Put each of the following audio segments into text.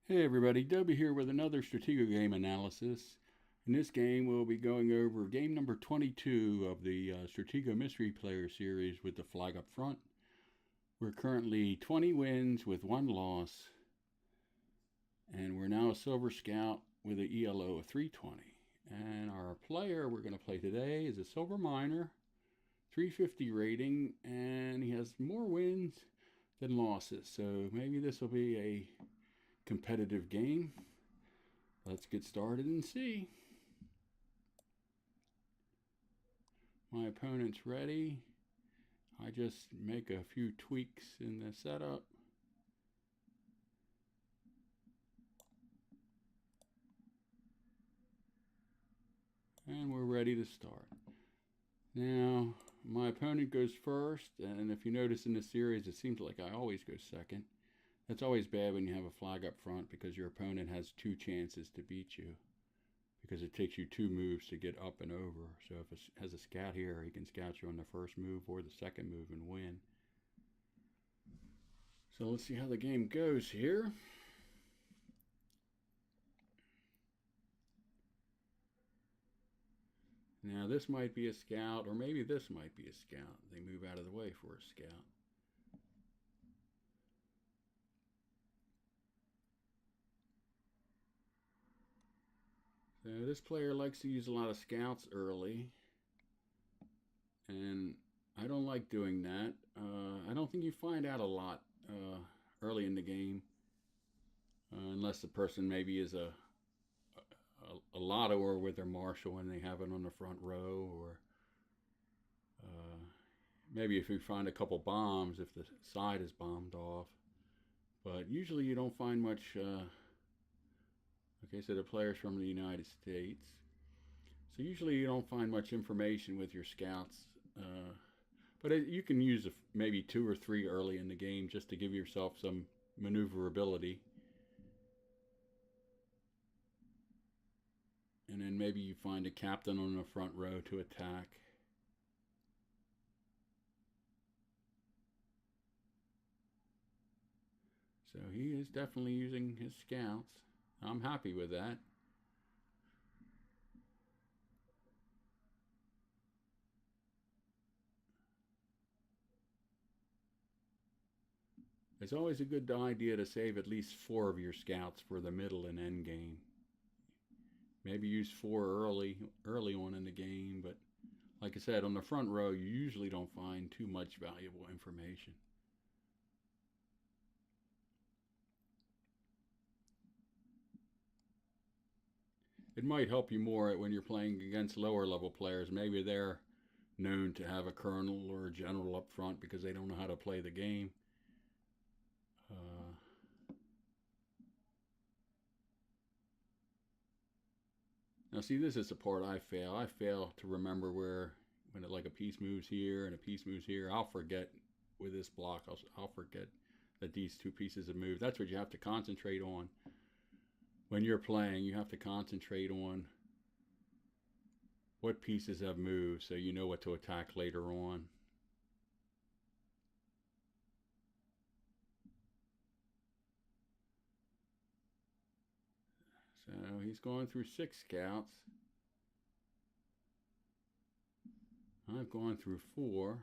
Hey everybody, W here with another Stratego game analysis. In this game, we'll be going over game number 22 of the Stratego Mystery Player series with the flag up front. We're currently 20 wins with 1 loss, and we're now a Silver Scout with an ELO of 320. And our player we're going to play today is a Silver Miner, 350 rating, and he has more wins than losses. So maybe this will be a competitive game. Let's get started and see. My opponent's ready. I just make a few tweaks in the setup. And we're ready to start. Now, my opponent goes first, and if you notice in this series, it seems like I always go second. That's always bad when you have a flag up front because your opponent has 2 chances to beat you, because it takes you 2 moves to get up and over. So if it has a scout here, he can scout you on the first move or the second move and win. So let's see how the game goes here. Now this might be a scout, or maybe this might be a scout. They move out of the way for a scout. So this player likes to use a lot of scouts early, and I don't like doing that. I don't think you find out a lot early in the game, unless the person maybe is a lottoer with their marshal and they have it on the front row, or maybe if you find a couple bombs, if the side is bombed off. But usually you don't find much. Okay, so the player's from the United States. So usually you don't find much information with your scouts. But you can use maybe 2 or 3 early in the game just to give yourself some maneuverability. And then maybe you find a captain on the front row to attack. So he is definitely using his scouts. I'm happy with that. It's always a good idea to save at least 4 of your scouts for the middle and end game. Maybe use 4 early on in the game, but like I said, on the front row, you usually don't find too much valuable information. It might help you more when you're playing against lower level players. Maybe they're known to have a colonel or a general up front because they don't know how to play the game. Now, see, this is the part I fail. I fail to remember when like a piece moves here and a piece moves here. I'll forget with this block. I'll forget that these 2 pieces have moved. That's what you have to concentrate on when you're playing. You have to concentrate on what pieces have moved so you know what to attack later on. So he's going through 6 scouts. I've gone through 4.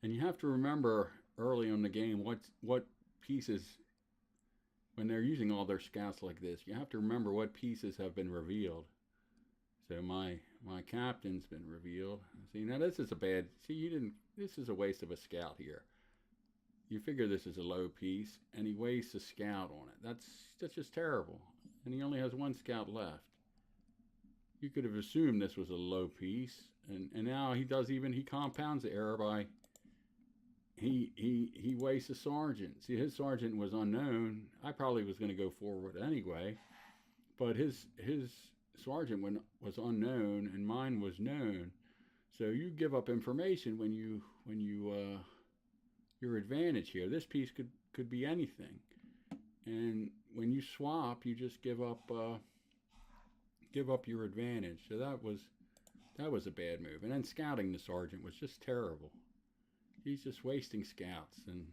And you have to remember early in the game what pieces, when they're using all their scouts like this, you have to remember what pieces have been revealed. So my captain's been revealed. See, now this is a bad. See, you didn't. This is a waste of a scout here. You figure this is a low piece, and he wastes a scout on it. That's just terrible. And he only has 1 scout left. You could have assumed this was a low piece, and now he compounds the error by he wastes a sergeant. See, his sergeant was unknown. I probably was going to go forward anyway, but his sergeant was unknown and mine was known. So you give up information when you your advantage here. This piece could be anything, and when you swap, you just give up give up your advantage. So that was a bad move. And then scouting the sergeant was just terrible. He's just wasting scouts. And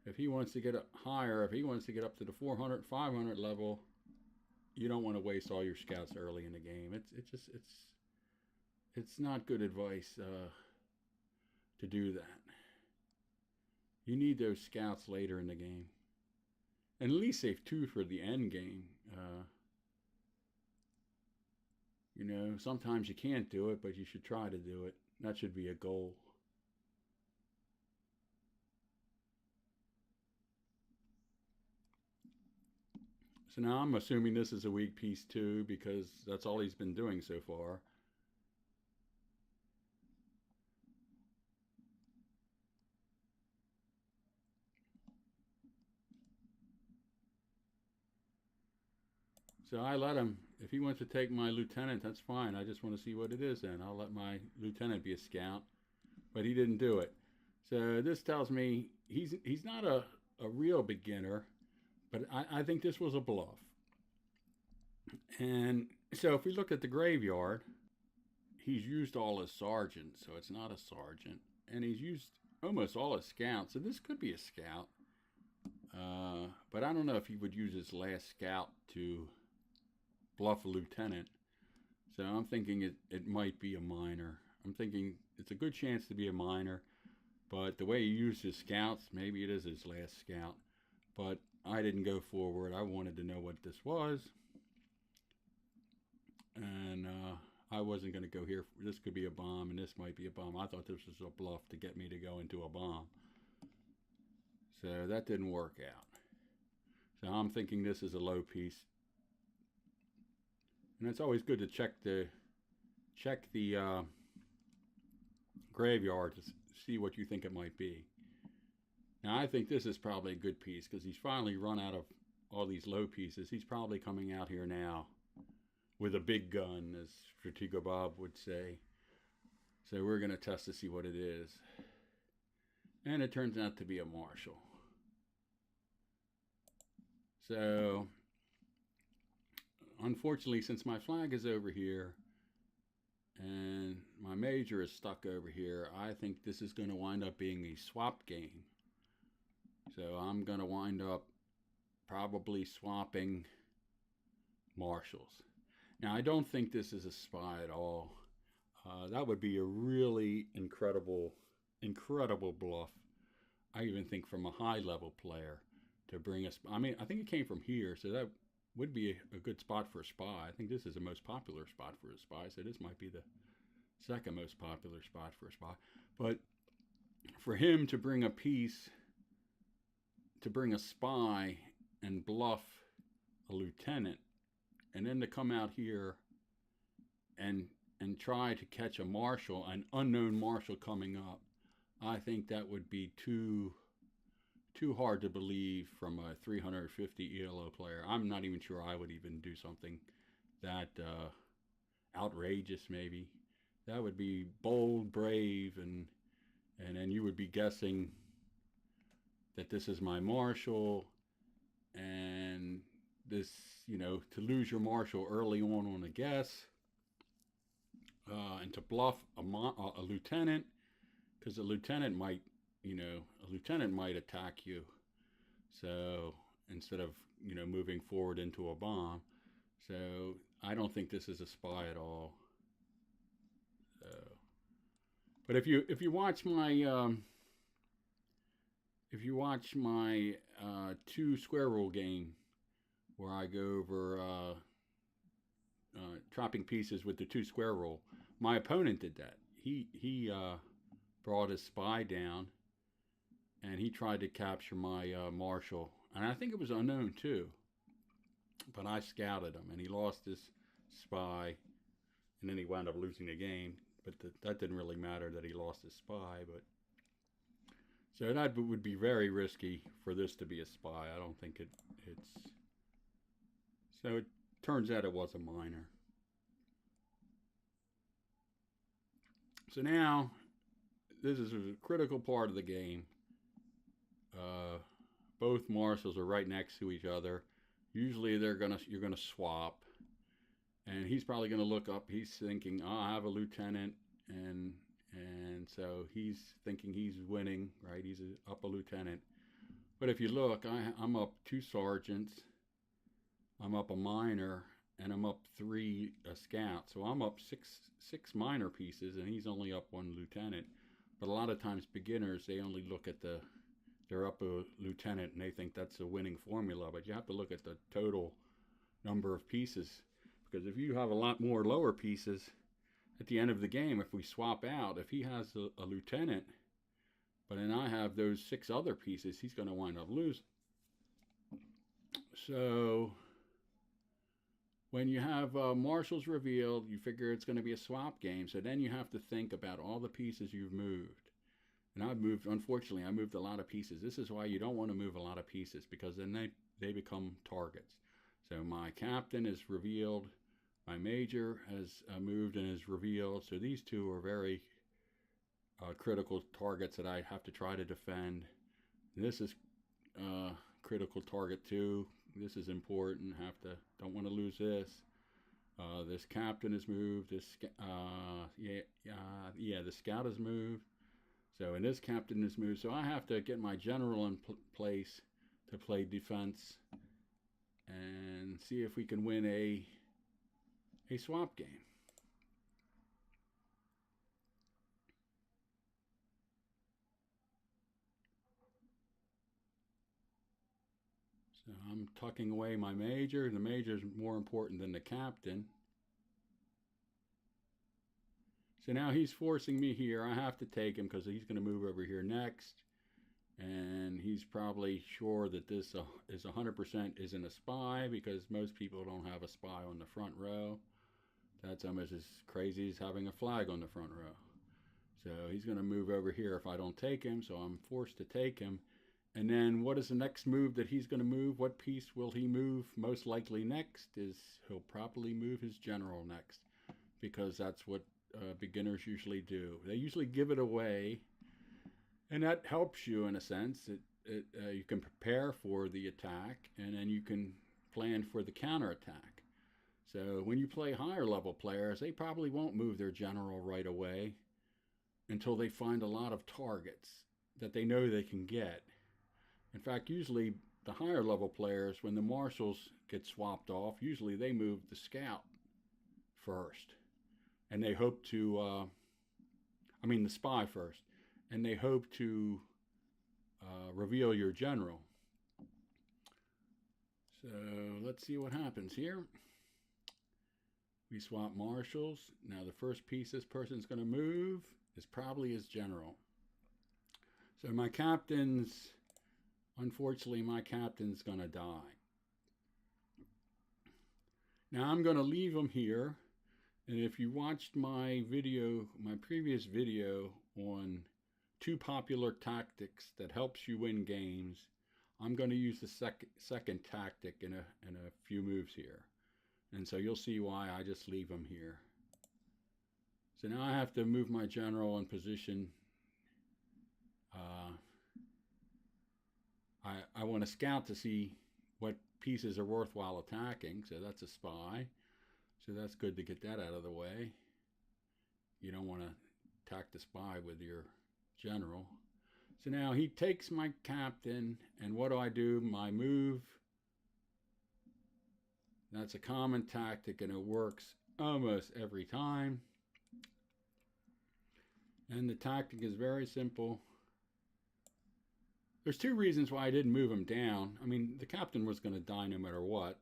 if he wants to get up higher, if he wants to get up to the 400, 500 level, you don't want to waste all your scouts early in the game. It's not good advice to do that. You need those scouts later in the game. And at least save 2 for the end game. You know, sometimes you can't do it, but you should try to do it. That should be a goal. So now I'm assuming this is a weak piece too, because that's all he's been doing so far. So I let him. If he wants to take my lieutenant, that's fine. I just want to see what it is then. I'll let my lieutenant be a scout. But he didn't do it. So this tells me he's not a real beginner, but I think this was a bluff. And so if we look at the graveyard, he's used all his sergeants, so it's not a sergeant. And he's used almost all his scouts, so this could be a scout. But I don't know if he would use his last scout to bluff a lieutenant. So I'm thinking it might be a minor. I'm thinking it's a good chance to be a minor, but the way he used his scouts, maybe it is his last scout. But I didn't go forward. I wanted to know what this was. And I wasn't going to go here. This could be a bomb, and this might be a bomb. I thought this was a bluff to get me to go into a bomb. So that didn't work out. So I'm thinking this is a low piece. And it's always good to check the graveyard to see what you think it might be. Now I think this is probably a good piece because he's finally run out of all these low pieces. He's probably coming out here now with a big gun, as Stratego Bob would say. So we're going to test to see what it is. And it turns out to be a Marshal. So unfortunately, since my flag is over here and my major is stuck over here, I think this is going to wind up being a swap game. So I'm going to wind up probably swapping Marshals. Now, I don't think this is a spy at all. That would be a really incredible bluff. I even think from a high-level player to bring us. I mean, I think it came from here, so that would be a good spot for a spy. I think this is the most popular spot for a spy, so this might be the second most popular spot for a spy. But for him to bring a piece, to bring a spy and bluff a lieutenant, and then to come out here and try to catch a Marshal, an unknown Marshal coming up, I think that would be too hard to believe from a 350 ELO player. I'm not even sure I would even do something that outrageous. Maybe that would be bold, brave, and then you would be guessing that this is my Marshal, and this, you know, to lose your Marshal early on a guess, and to bluff a lieutenant, because a lieutenant might attack you. So instead of, you know, moving forward into a bomb. So I don't think this is a spy at all. So, but if you watch my 2 square rule game where I go over dropping pieces with the 2 square rule, my opponent did that. He brought his spy down, and he tried to capture my Marshal, and I think it was unknown too. But I scouted him, and he lost his spy, and then he wound up losing the game. But that didn't really matter that he lost his spy. But so that would be very risky for this to be a spy. I don't think it's. So it turns out it was a minor. So now, this is a critical part of the game. Both Marshals are right next to each other. Usually you're gonna swap, And he's probably going to look up. He's thinking, oh, I have a lieutenant, and so he's thinking he's winning, right? He's up a lieutenant. But if you look, I'm up 2 sergeants, I'm up a minor, and I'm up 3 scouts. So I'm up six minor pieces, and he's only up 1 lieutenant. But a lot of times beginners, they only look at they're up a lieutenant, and they think that's a winning formula. But you have to look at the total number of pieces, because if you have a lot more lower pieces at the end of the game, if we swap out, if he has a lieutenant, but then I have those 6 other pieces, he's going to wind up losing. So when you have Marshals revealed, you figure it's going to be a swap game. So then you have to think about all the pieces you've moved. And I've moved, unfortunately, I moved a lot of pieces. This is why you don't want to move a lot of pieces, because then they become targets. So my captain is revealed. My major has moved and is revealed. So these 2 are very critical targets that I have to try to defend. This is critical target 2. This is important. Don't want to lose this. This captain is moved. This the scout is moved. So and this captain is moved. So I have to get my general in place to play defense and see if we can win a swap game. So I'm tucking away my major. The major is more important than the captain. So now he's forcing me here. I have to take him because he's going to move over here next. And he's probably sure that this is 100% isn't a spy, because most people don't have a spy on the front row. That's almost as crazy as having a flag on the front row. So he's going to move over here if I don't take him. So I'm forced to take him. And then what is the next move that he's going to move? What piece will he move most likely next? Is he'll probably move his general next, because that's what beginners usually do. They usually give it away, and that helps you in a sense. You can prepare for the attack, and then you can plan for the counterattack. So when you play higher level players, they probably won't move their general right away until they find a lot of targets that they know they can get. In fact, usually the higher level players, when the marshals get swapped off, usually they move the scout first. And they hope to, the spy first. And they hope to reveal your general. So let's see what happens here. We swap marshals. Now the first piece this person's going to move is probably his general. So unfortunately, my captain's going to die. Now I'm going to leave him here. And if you watched my previous video on 2 popular tactics that helps you win games, I'm going to use the second tactic in a few moves here. And so you'll see why I just leave him here. So now I have to move my general in position. I want to scout to see what pieces are worthwhile attacking. So that's a spy. So that's good to get that out of the way. You don't want to attack the spy with your general. So now he takes my captain, and what do? My move. That's a common tactic, and it works almost every time. And the tactic is very simple. There's 2 reasons why I didn't move him down. The captain was going to die no matter what.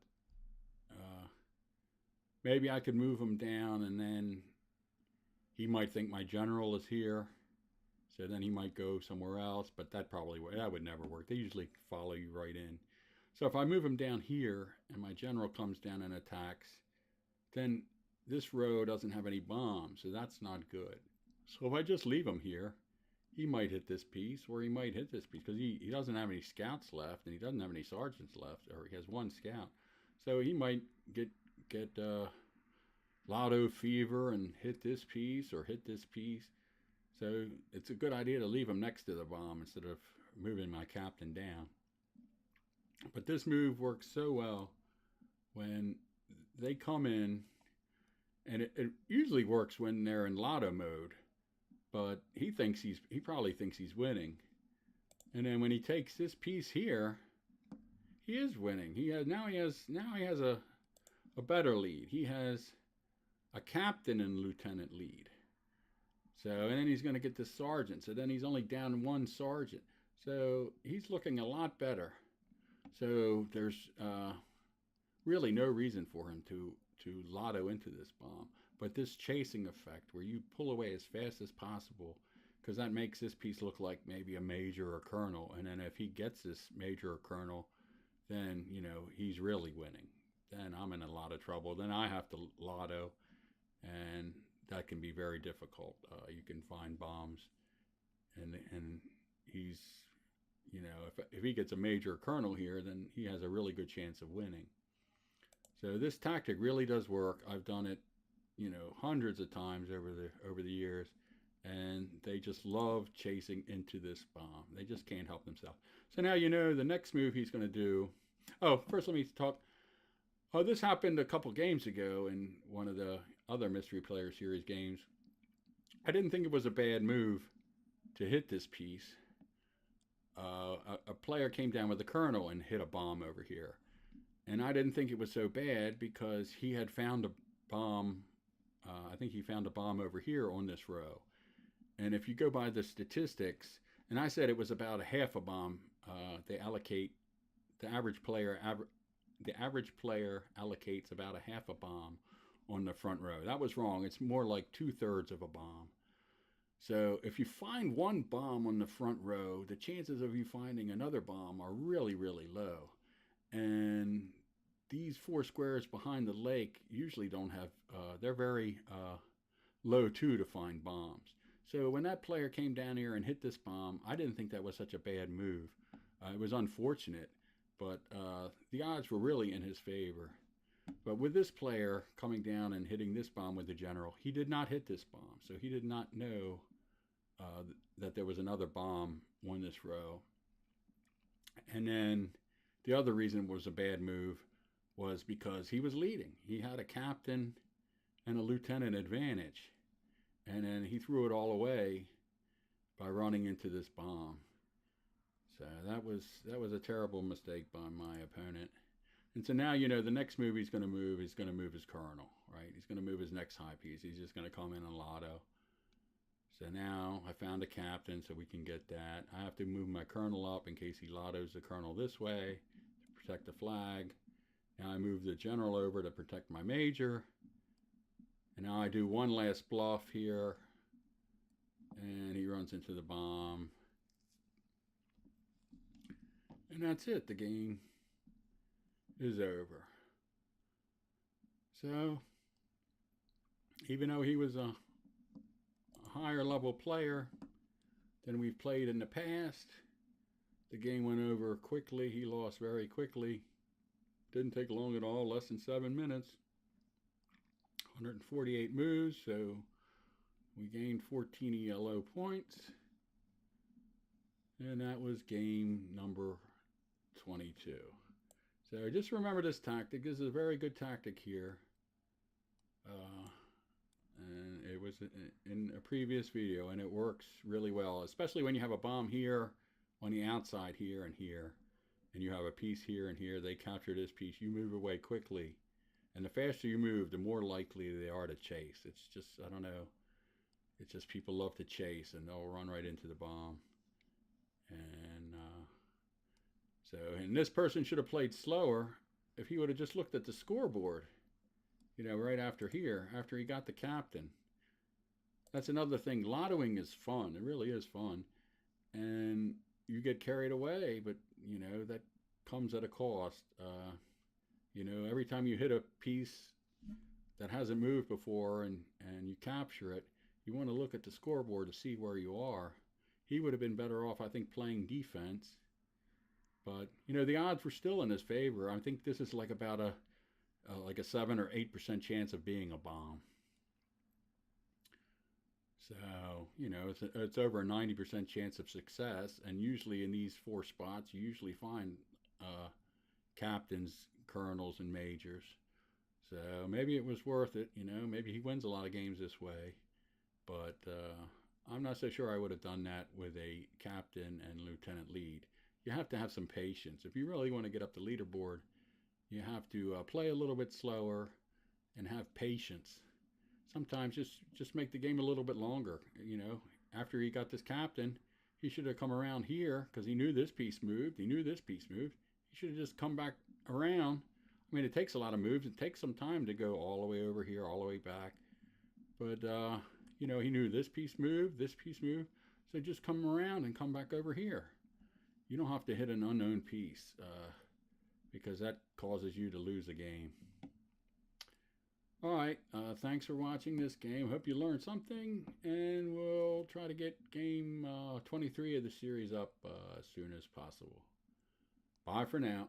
Maybe I could move him down, and then he might think my general is here. So then he might go somewhere else, but that would never work. They usually follow you right in. So if I move him down here and my general comes down and attacks, then this row doesn't have any bombs, so that's not good. So if I just leave him here, he might hit this piece, or he might hit this piece, because he doesn't have any scouts left, and he doesn't have any sergeants left, or he has 1 scout. So he might get lotto fever and hit this piece or hit this piece. So it's a good idea to leave him next to the bomb instead of moving my captain down. But this move works so well when they come in And it usually works when they're in lotto mode, but he probably thinks he's winning. And then when he takes this piece here, he is winning. He has a better lead. He has a captain and lieutenant lead. So, and then he's going to get the sergeant. So then he's only down one sergeant. So he's looking a lot better. So there's really no reason for him to lotto into this bomb. But this chasing effect, where you pull away as fast as possible, because that makes this piece look like maybe a major or colonel. And then if he gets this major or colonel, then he's really winning. Then I'm in a lot of trouble. Then I have to lotto, and that can be very difficult. You can find bombs, and he's if he gets a major colonel here, then he has a really good chance of winning. So this tactic really does work. I've done it, hundreds of times over the years, and they just love chasing into this bomb. They just can't help themselves. So now the next move he's going to do. Oh, first let me talk. Oh, this happened a couple games ago in one of the other Mystery Player Series games. I didn't think it was a bad move to hit this piece. A player came down with a colonel and hit a bomb over here. And I didn't think it was so bad because he had found a bomb. I think he found a bomb over here on this row. And if you go by the statistics, and I said it was about a half a bomb, they allocate the average player allocates about a half a bomb on the front row. That was wrong. It's more like 2/3 of a bomb. So if you find one bomb on the front row, the chances of you finding another bomb are really, really low. And these 4 squares behind the lake usually don't have, they're very low too to find bombs. So when that player came down here and hit this bomb, I didn't think that was such a bad move. It was unfortunate, but the odds were really in his favor. But with this player coming down and hitting this bomb with the general, he did not hit this bomb. So he did not know that there was another bomb on this row. And then the other reason it was a bad move was because he was leading. He had a captain and a lieutenant advantage. And then he threw it all away by running into this bomb. So that was a terrible mistake by my opponent. And so now, the next move he's going to move his colonel, right? He's going to move his next high piece. He's just going to come in and lotto. So now I found a captain, so we can get that. I have to move my colonel up in case he lottos the colonel this way to protect the flag. Now I move the general over to protect my major. And now I do one last bluff here. And he runs into the bomb. And that's it. The game is over. So, even though he was a higher level player than we've played in the past, the game went over quickly. He lost very quickly. Didn't take long at all, less than 7 minutes. 148 moves, so we gained 14 ELO points. And that was game number 22. So just remember this tactic. This is a very good tactic here. And it was in a previous video, and it works really well, especially when you have a bomb here, on the outside here and here, and you have a piece here and here. They capture this piece. You move away quickly. And the faster you move, the more likely they are to chase. It's just, I don't know. It's just people love to chase, and they'll run right into the bomb. And this person should have played slower if he would have just looked at the scoreboard, right after here, after he got the captain. That's another thing. Lottoing is fun. It really is fun. And you get carried away, but, that comes at a cost. Every time you hit a piece that hasn't moved before and you capture it, you want to look at the scoreboard to see where you are. He would have been better off, I think, playing defense. But, the odds were still in his favor. I think this is like about a 7 or 8% chance of being a bomb. So, it's over a 90% chance of success. And usually in these 4 spots, you usually find captains, colonels, and majors. So maybe it was worth it, you know. Maybe he wins a lot of games this way. But I'm not so sure I would have done that with a captain and lieutenant lead. You have to have some patience. If you really want to get up the leaderboard, you have to play a little bit slower and have patience. Sometimes just make the game a little bit longer. You know, after he got this captain, he should have come around here because he knew this piece moved. He knew this piece moved. He should have just come back around. I mean, it takes a lot of moves. It takes some time to go all the way over here, all the way back. But you know, he knew this piece moved, this piece moved. So just come around and come back over here. You don't have to hit an unknown piece because that causes you to lose a game. All right, thanks for watching this game. Hope you learned something, and we'll try to get game 23 of the series up as soon as possible. Bye for now.